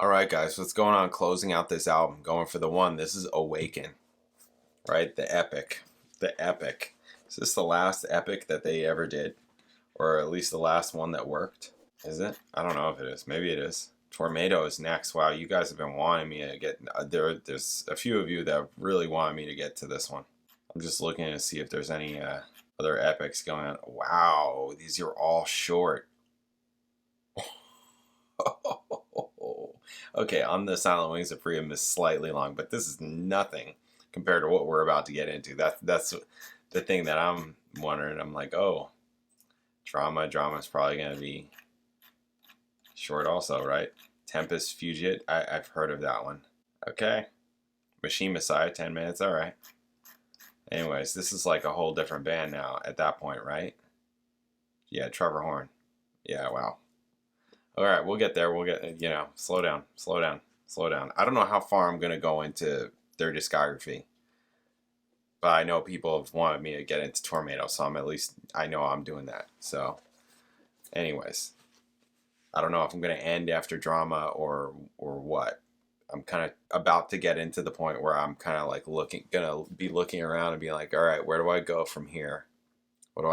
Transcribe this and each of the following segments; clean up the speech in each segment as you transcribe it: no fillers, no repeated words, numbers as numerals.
All right, guys, what's going on? Closing out this album, going for the one. This is Awaken, right? The epic. The epic. Is this the last epic that they ever did? Or at least the last one that worked? Is it? I don't know if it is. Maybe it is. Tornado is next. Wow, you guys have been wanting me to get... There's a few of you that really wanted me to get to this one. I'm just looking to see if there's any other epics going on. Wow, these are all short. Okay, On the Silent Wings of Freedom is slightly long, but this is nothing compared to what we're about to get into. That's the thing that I'm wondering. I'm like, oh, Drama is probably going to be short also, right? Tempest Fugit, I've heard of that one. Okay. Machine Messiah, 10 minutes, all right. Anyways, this is like a whole different band now at that point, right? Yeah, Trevor Horn. Yeah, wow. All right, we'll get there. We'll get, slow down. I don't know how far I'm going to go into their discography. But I know people have wanted me to get into Tornado, so I know I'm doing that. So, anyways, I don't know if I'm going to end after Drama or what. I'm kind of about to get into the point where I'm kind of like gonna be looking around and be like, all right, where do I go from here? Where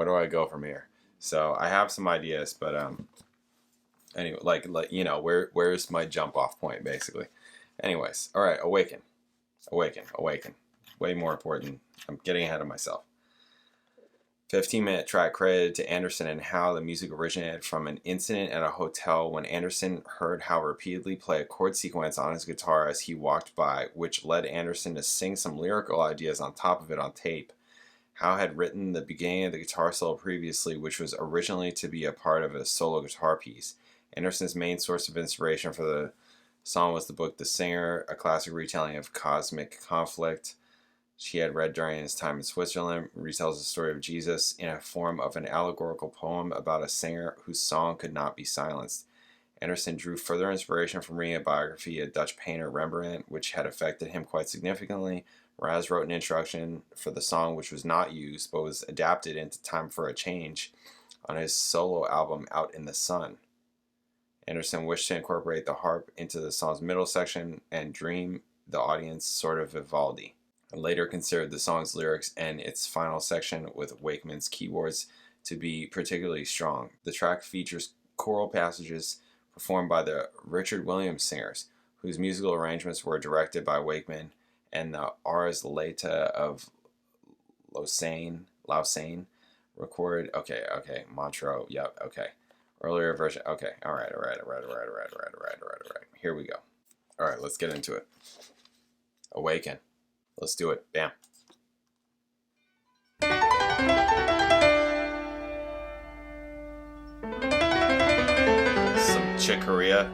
do I go from here? So I have some ideas, but anyway, where's my jump off point basically? Anyways, all right, Awaken. Way more important. I'm getting ahead of myself. 15-minute track credited to Anderson and Howe. The music originated from an incident at a hotel when Anderson heard Howe repeatedly play a chord sequence on his guitar as he walked by, which led Anderson to sing some lyrical ideas on top of it on tape. Howe had written the beginning of the guitar solo previously, which was originally to be a part of a solo guitar piece. Anderson's main source of inspiration for the song was the book The Singer, a classic retelling of cosmic conflict she had read during his time in Switzerland. Retells the story of Jesus in a form of an allegorical poem about a singer whose song could not be silenced. Anderson drew further inspiration from reading a biography of Dutch painter Rembrandt, which had affected him quite significantly. Mraz wrote an introduction for the song which was not used, but was adapted into Time for a Change on his solo album Out in the Sun. Anderson wished to incorporate the harp into the song's middle section and dream the audience sort of Vivaldi. And later considered the song's lyrics and its final section with Wakeman's keyboards to be particularly strong. The track features choral passages performed by the Richard Williams Singers, whose musical arrangements were directed by Wakeman, and the Ars Laeta of Lausanne recorded. Okay, Montreux. Yep. Okay. Earlier version. Okay. All right. Here we go. All right. Let's get into it. Awaken. Let's do it. Bam. Some Chick Corea.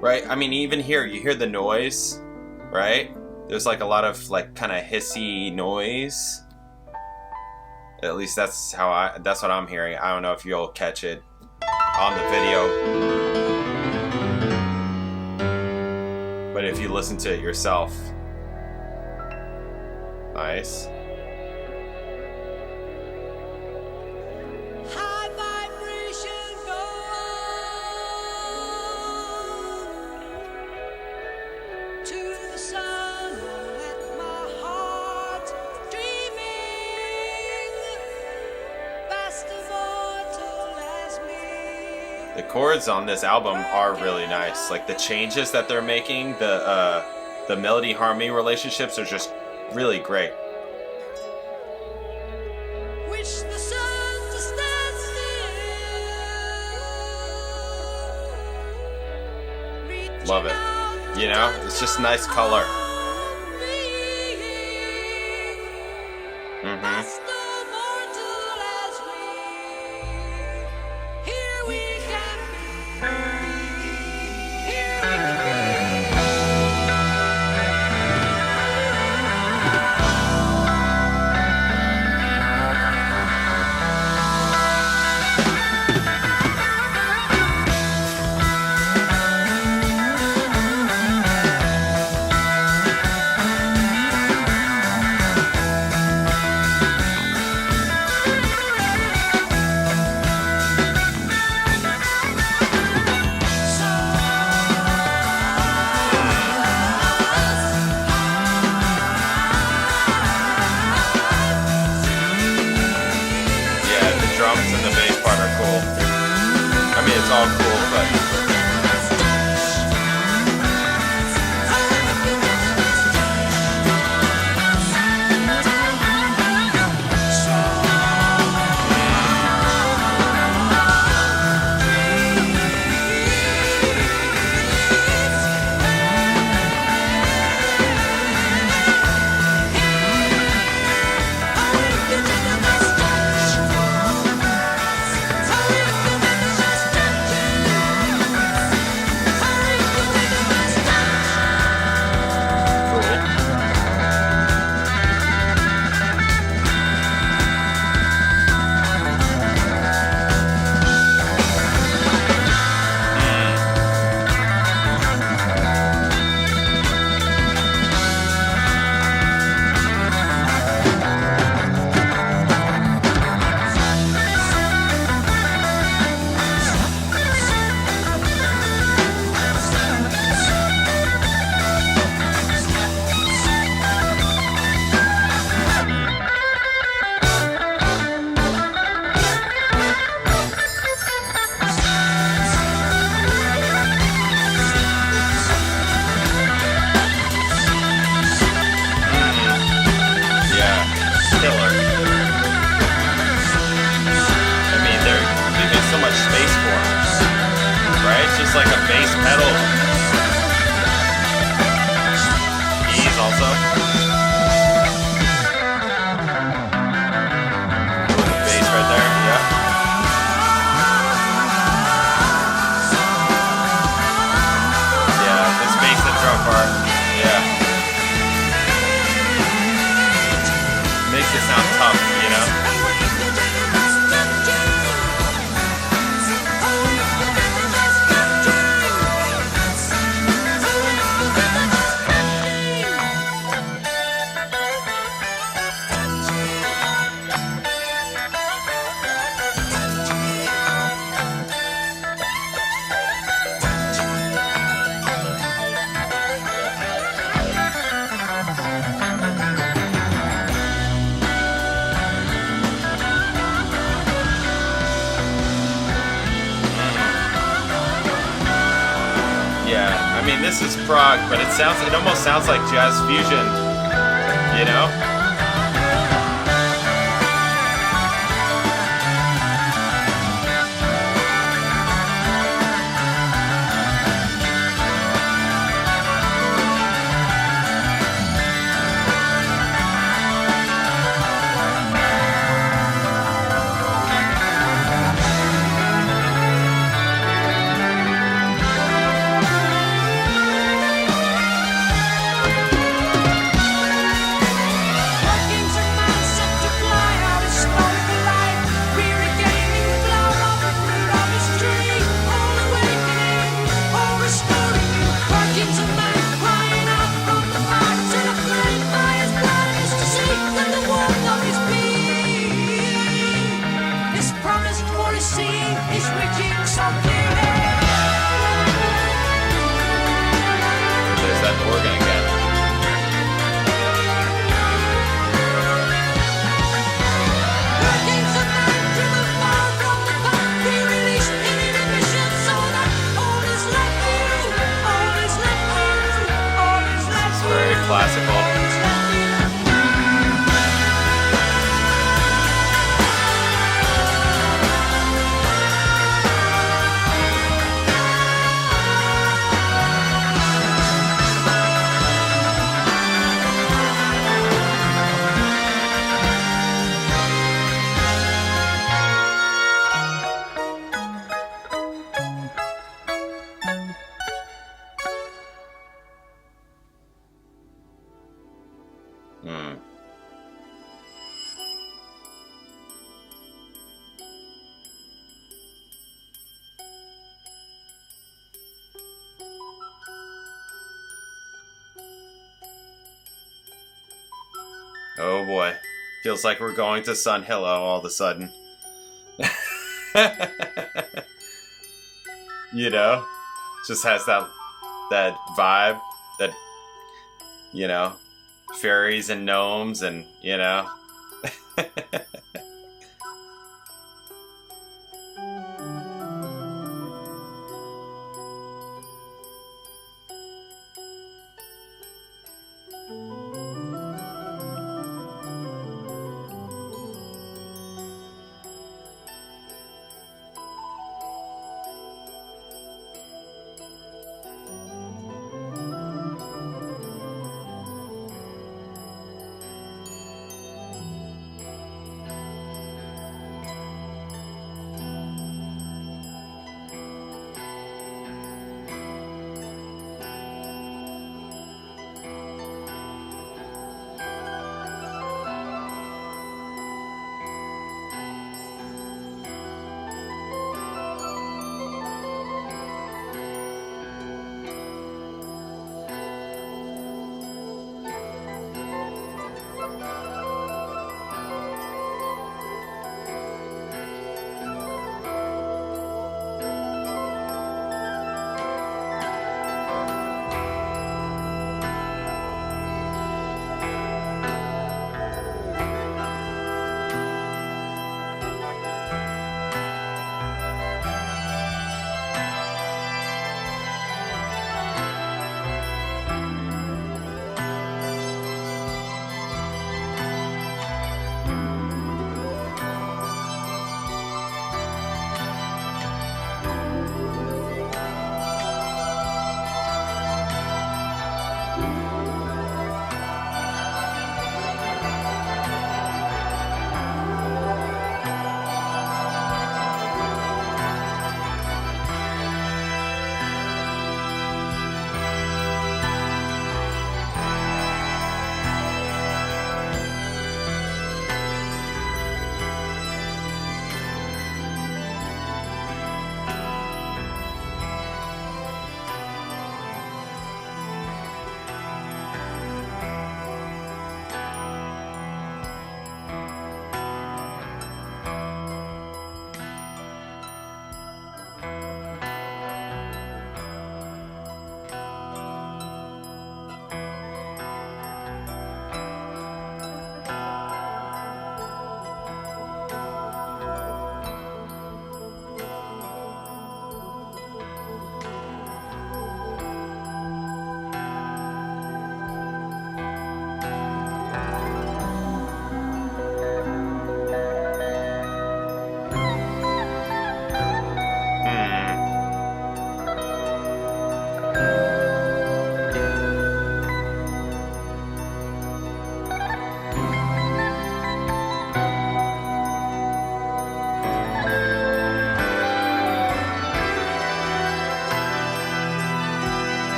Right? I mean, even here, you hear the noise, right? There's like a lot of like kind of hissy noise. At least that's what I'm hearing. I don't know if you'll catch it on the video. But if you listen to it yourself. Nice. High vibration go on to the sun. Let my heart dreaming. Best of all to last me. The chords on this album are really nice. Like the changes that they're making, the melody harmony relationships are just really great. Wish the sun to stand still. Love it. You know, it's just nice color. Best of all to last me. Here we can be. Here we can be. it's all cool, but this is prog, but it almost sounds like jazz fusion, you know? Oh boy. Feels like we're going to Sun Hillo all of a sudden. You know? Just has that vibe that, you know, fairies and gnomes and, you know.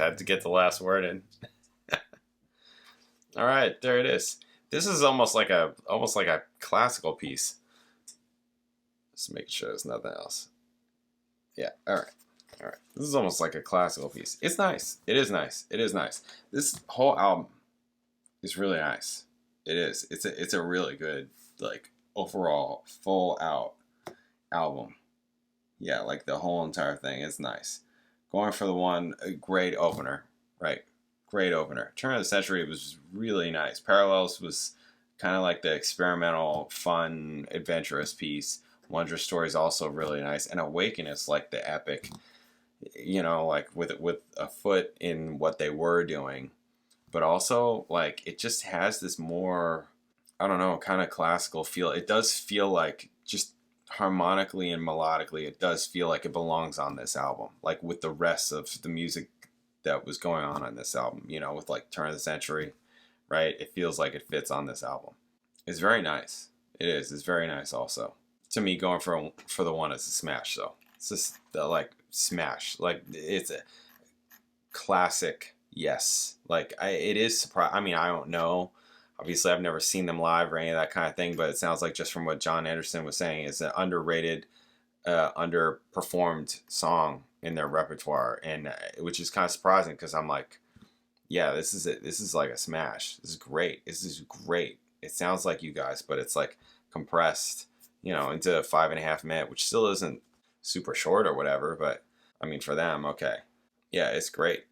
had to get the last word in. All right, there it is. This is almost like a classical piece. Just making sure there's nothing else. Yeah, all right. This is almost like a classical piece. It's nice. It is nice. This whole album is really nice. It is. It's a really good, like, overall full out album. Yeah, like the whole entire thing is nice. Going for the one, a great opener, right? Great opener. Turn of the Century was really nice. Parallels was kind of like the experimental, fun, adventurous piece. Wondrous Story is also really nice. And Awaken is like the epic, like with a foot in what they were doing. But also, like, it just has this more, I don't know, kind of classical feel. It does feel like, just harmonically and melodically, it does feel like it belongs on this album. Like, with the rest of the music that was going on this album, with, like, Turn of the Century, right? It feels like it fits on this album. It's very nice. It is. It's very nice also. To me, going for the one is a smash, though. It's just, like, smash. Like, it's a classic. Yes. Like, it is surprising. I mean, I don't know. Obviously, I've never seen them live or any of that kind of thing, but it sounds like, just from what John Anderson was saying, it's an underrated, underperformed song in their repertoire, and which is kind of surprising, because I'm like, yeah, this is it. This is like a smash. This is great. It sounds like you guys, but it's like compressed, into a 5.5 minute, which still isn't super short or whatever, but I mean, for them, okay. Yeah, it's great.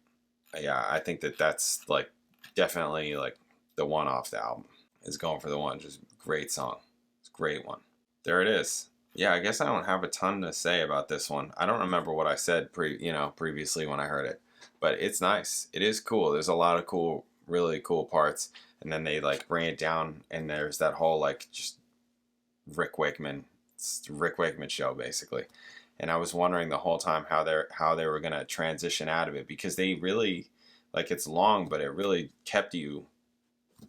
Yeah, I think that's like definitely like the one off the album is Going for the One. Just great song. It's a great one. There it is. Yeah, I guess I don't have a ton to say about this one. I don't remember what I said previously when I heard it, but it's nice. It is cool. There's a lot of really cool parts, and then they like bring it down, and there's that whole like just Rick Wakeman show basically. And I was wondering the whole time how they were gonna transition out of it, because they really, like, it's long, but it really kept you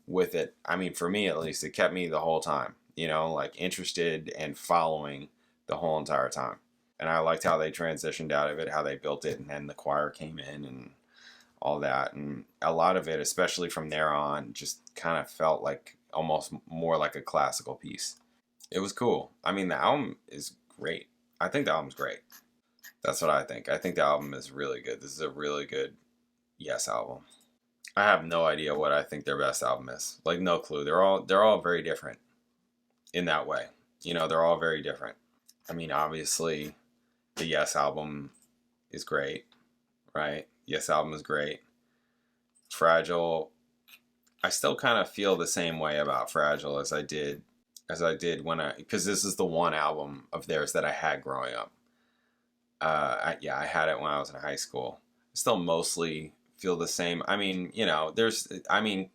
with it. I mean, for me at least, it kept me the whole time, like interested and following the whole entire time. And I liked how they transitioned out of it, how they built it, and then the choir came in and all that. And a lot of it, especially from there on, just kind of felt like almost more like a classical piece. It was cool. I mean, the album is great. I think the album's great. That's what I think. I think the album is really good. This is a really good Yes album. I have no idea what I think their best album is. Like, no clue. They're all very different in that way. They're all very different. I mean, obviously, the Yes album is great, right? Yes album is great. Fragile, I still kind of feel the same way about Fragile as I did because this is the one album of theirs that I had growing up. I had it when I was in high school. I still mostly feel the same. I mean, the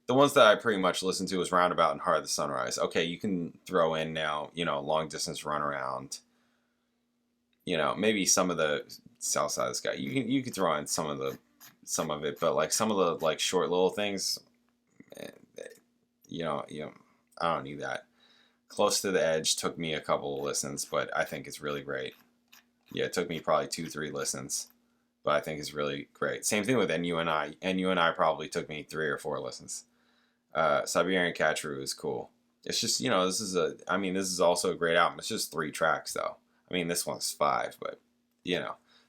ones that I pretty much listened to was Roundabout and Heart of the Sunrise. Okay, you can throw in now, Long Distance Runaround. Maybe some of the Southside of the Sky. You can throw in some of it, but like some of the like short little things, I don't need that. Close to the Edge took me a couple of listens, but I think it's really great. Yeah, it took me probably 2-3 listens, but I think it's really great. Same thing with And You and I. And You and I probably took me 3 or 4 listens. Siberian Catru is cool. It's just, this is also a great album. It's just 3 tracks, though. I mean, this one's 5, but,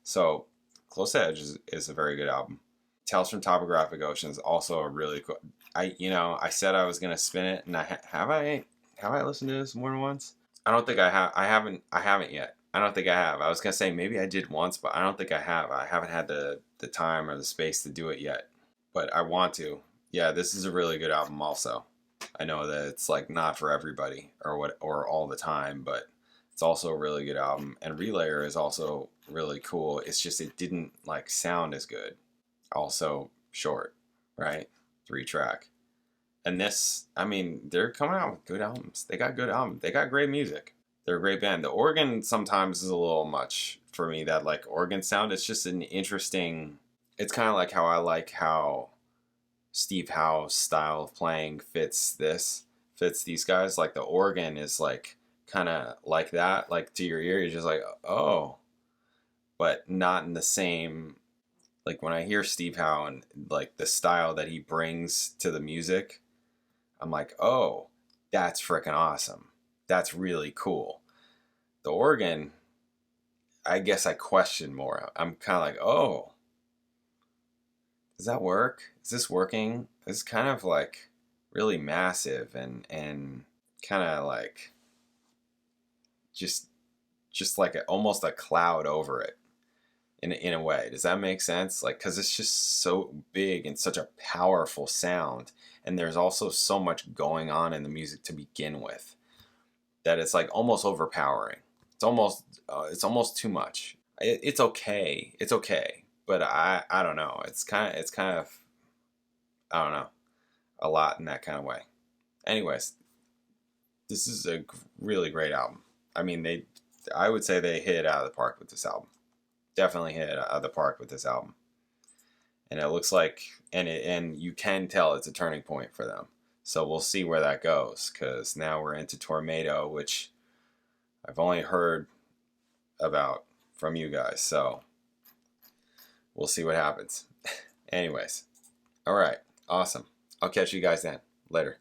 So, Close to the Edge is a very good album. Tales from Topographic Ocean is also a really cool... I said I was going to spin it, and have I listened to this more than once? I don't think I have. I haven't yet. I don't think I have. I was going to say maybe I did once, but I don't think I have. I haven't had the time or the space to do it yet. But I want to. Yeah, this is a really good album also. I know that it's like not for everybody or all the time, but it's also a really good album. And Relayer is also really cool. It's just it didn't like sound as good. Also short, right? 3 track. And this, they're coming out with good albums. They got good albums. They got great music. They're a great band. The organ sometimes is a little much for me, that like organ sound. It's just an interesting, it's kind of like how I like how Steve Howe's style of playing fits these guys. Like the organ is like kind of like that, like to your ear, you're just like, oh, but not in the same Like when I hear Steve Howe and like the style that he brings to the music, I'm like, oh, that's freaking awesome. That's really cool. The organ, I guess I question more. I'm kind of like, oh, does that work? Is this working? It's kind of like really massive and kind of like just like almost a cloud over it in a way. Does that make sense? Like, because it's just so big and such a powerful sound, and there's also so much going on in the music to begin with that it's like almost overpowering. It's almost too much. It's okay. It's okay, but I don't know. It's kind of I don't know, a lot in that kind of way. Anyways, this is a really great album. I mean, I would say they hit it out of the park with this album. Definitely hit it out of the park with this album. And it looks like, and you can tell it's a turning point for them. So we'll see where that goes, because now we're into Tornado, which I've only heard about from you guys. So we'll see what happens. Anyways, all right, awesome. I'll catch you guys then. Later.